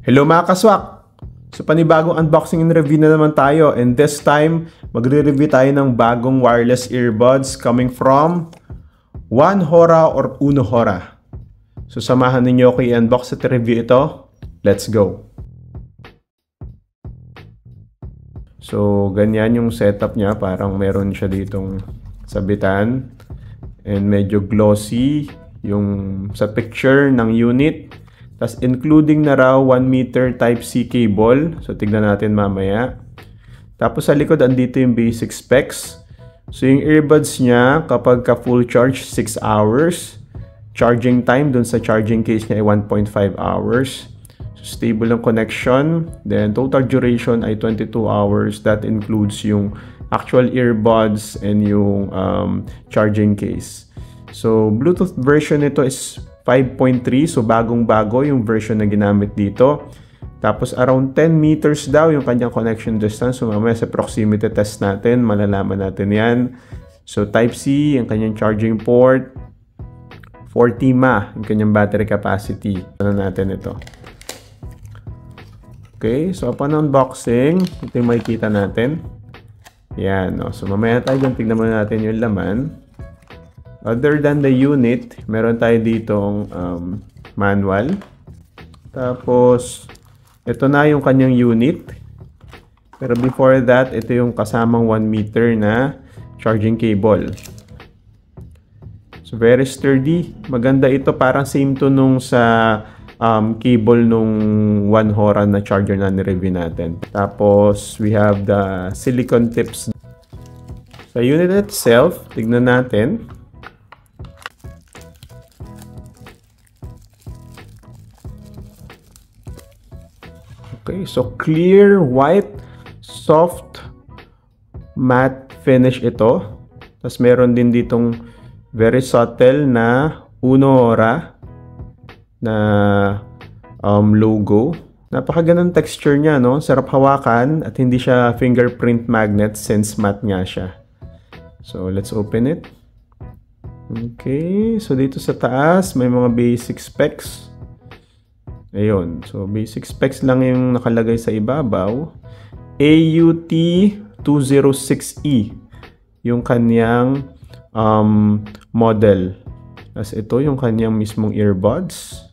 Hello mga kaswak! So panibagong unboxing and review na naman tayo, and this time magre-review tayo ng bagong wireless earbuds coming from One Hora or Uno Hora. So samahan ninyo ako i-unbox at review ito. Let's go! So ganyan yung setup niya, parang meron siya ditong sabitan and medyo glossy yung sa picture ng unit. Tas including na raw 1 meter Type-C cable. So tignan natin mamaya. Tapos sa likod andito yung basic specs. So yung earbuds niya kapag ka full charge 6 hours. Charging time dun sa charging case niya ay 1.5 hours. So stable ang connection. Then total duration ay 22 hours. That includes yung actual earbuds and yung charging case. So Bluetooth version nito is 5.3, so bagong-bago yung version na ginamit dito. Tapos around 10 meters daw yung kanyang connection distance. So mamaya sa proximity test natin, malalaman natin yan. So Type-C, yung kanyang charging port. 40 mAh, yung kanyang battery capacity. Ano natin ito? Okay, so upon unboxing, ito yung makikita natin. Yan, no? So mamaya tayo dyan, tignan muna natin yung laman. Other than the unit, meron tayo ditong manual. Tapos, ito na yung kanyang unit. Pero before that, ito yung kasamang 1 meter na charging cable. So, very sturdy. Maganda ito. Parang same to nung sa cable nung One Hora na charger na ni-review natin. Tapos, we have the silicone tips. Sa unit itself, tignan natin. Okay, so clear, white, soft, matte finish ito. Tapos meron din ditong very subtle na Uno Hora na logo. Napakagandang texture niya, no? Sarap hawakan at hindi siya fingerprint magnet since matte nga siya. So let's open it. Okay, so dito sa taas may mga basic specs. Ayun, so basic specs lang yung nakalagay sa ibabaw. AUT206E yung kanyang model. As ito yung kanyang mismong earbuds.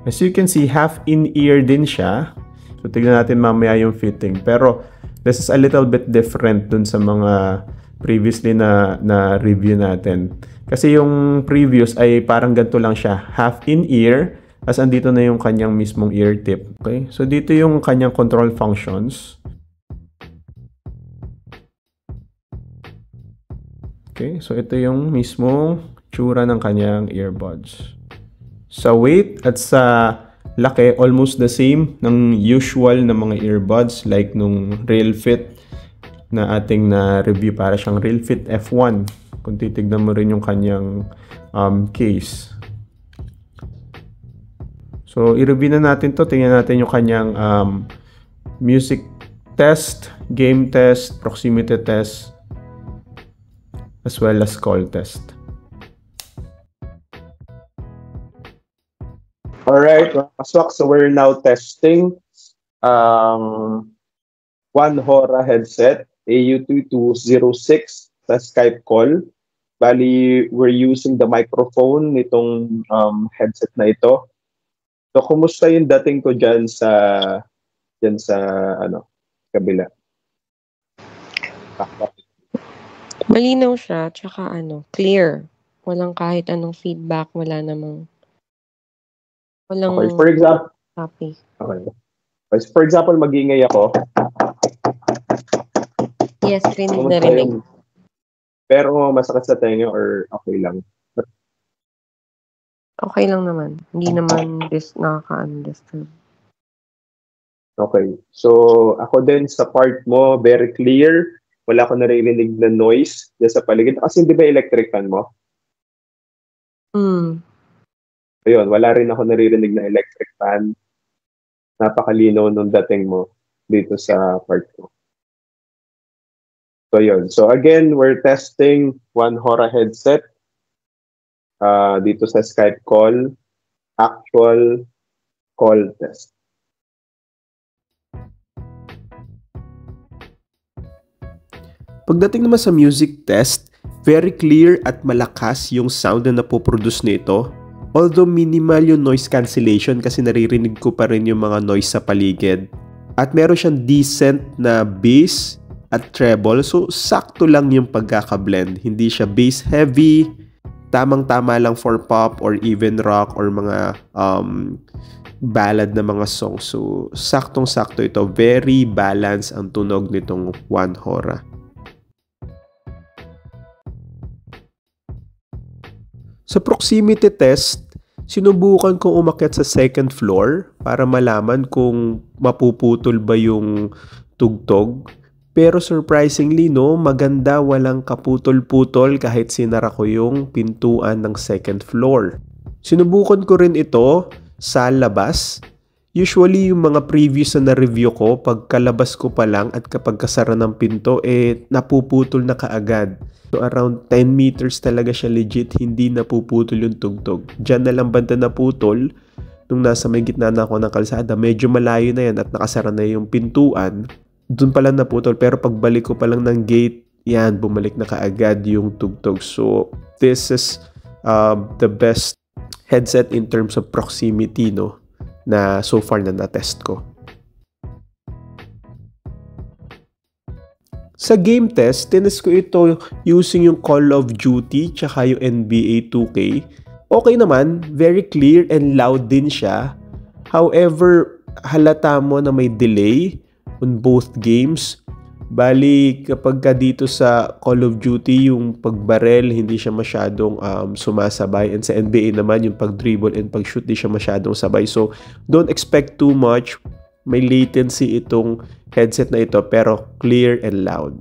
As you can see, half in-ear din siya. So tignan natin mamaya yung fitting. Pero this is a little bit different dun sa mga previously na review natin. Kasi yung previous ay parang ganito lang siya. Half in-ear. As andito na yung kanyang mismong ear tip. Okay? So dito yung kanyang control functions. Okay? So ito yung mismong tsura ng kanyang earbuds. Sa weight at sa laki, almost the same ng usual na mga earbuds like nung RealFit na ating na-review. Para siyang RealFit F1. Kung titignan mo rin yung kanyang case. So, i-review na natin to. Tingnan natin yung kanyang music test, game test, proximity test, as well as call test. Alright, Kaswak, so we're now testing One Hora headset, AUT206 sa Skype call. Bali, we're using the microphone nitong headset na ito. So, kumusta yung dating ko dyan sa kabila? Malinaw siya, tsaka clear. Walang kahit anong feedback, walang Okay, for example, copy. Okay. For example, mag-ingay ako. Yes, rinig na rinig. Pero masakit sa tenga or okay lang? Okay lang naman. Hindi naman nakaka-disturb. Okay. So, ako din sa part mo, very clear. Wala ko naririnig na noise dyan sa paligid. Kasi hindi ba electric fan mo? Ayun, wala rin ako naririnig na electric fan. Napakalinaw nung dating mo dito sa part ko. So, yun. So, again, we're testing One Hora headset. Dito sa Skype call, actual call test. Pagdating naman sa music test, very clear at malakas yung sound na napoproduce nito. Although minimal yung noise cancellation kasi naririnig ko pa rin yung mga noise sa paligid. At meron siyang decent na bass at treble. So, sakto lang yung pagkakablend. Hindi siya bass heavy, tamang-tama lang for pop or even rock or mga ballad na mga songs. So, saktong-sakto ito. Very balanced ang tunog nitong One Hora. Sa proximity test, sinubukan kong umakyat sa second floor para malaman kung mapuputol ba yung tugtog. Pero surprisingly, no, maganda, walang kaputol-putol kahit sinara ko yung pintuan ng second floor. Sinubukan ko rin ito sa labas. Usually, yung mga previous na review ko, pagkalabas ko pa lang at kapag kasara ng pinto, napuputol na kaagad. So, around 10 meters talaga siya legit, hindi napuputol yung tugtog. Diyan na lang banda naputol nung nasa may gitna na ako ng kalsada. Medyo malayo na yan at nakasara na yung pintuan. Doon pala naputol, pero pagbalik ko pa lang ng gate, yan, bumalik na kaagad yung tugtog. So, this is the best headset in terms of proximity, no, na so far na na-test ko. Sa game test, tinest ko ito using yung Call of Duty tsaka yung NBA 2K. Okay naman, very clear and loud din siya. However, halata mo na may delay on both games. Bali, kapag ka dito sa Call of Duty, yung pagbarel, hindi siya masyadong sumasabay. And sa NBA naman, yung pag-dribble and pag-shoot, di siya masyadong sabay. So, don't expect too much. May latency itong headset na ito, pero clear and loud.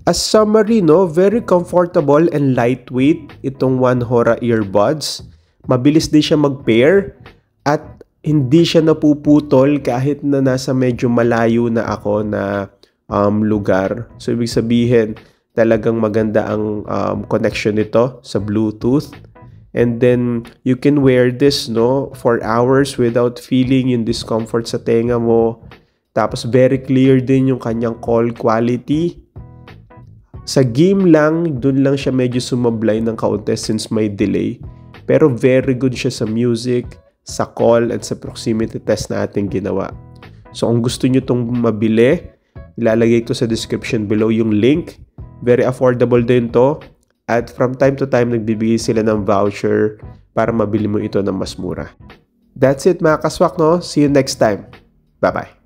As summary, no, very comfortable and lightweight itong One Hora earbuds. Mabilis din siya mag-pair at hindi siya napuputol kahit na nasa medyo malayo na ako na lugar. So, ibig sabihin, talagang maganda ang connection nito sa Bluetooth. And then, you can wear this, no, for hours without feeling yung discomfort sa tenga mo. Tapos, very clear din yung kanyang call quality. Sa game lang, dun lang siya medyo sumablay ng kaunti since may delay. Pero very good siya sa music, sa call, at sa proximity test na ating ginawa. So, kung gusto nyo itong mabili, ilalagay ko sa description below yung link. Very affordable din to. At from time to time, nagbibigay sila ng voucher para mabili mo ito ng mas mura. That's it mga kaswak, no? See you next time. Bye-bye.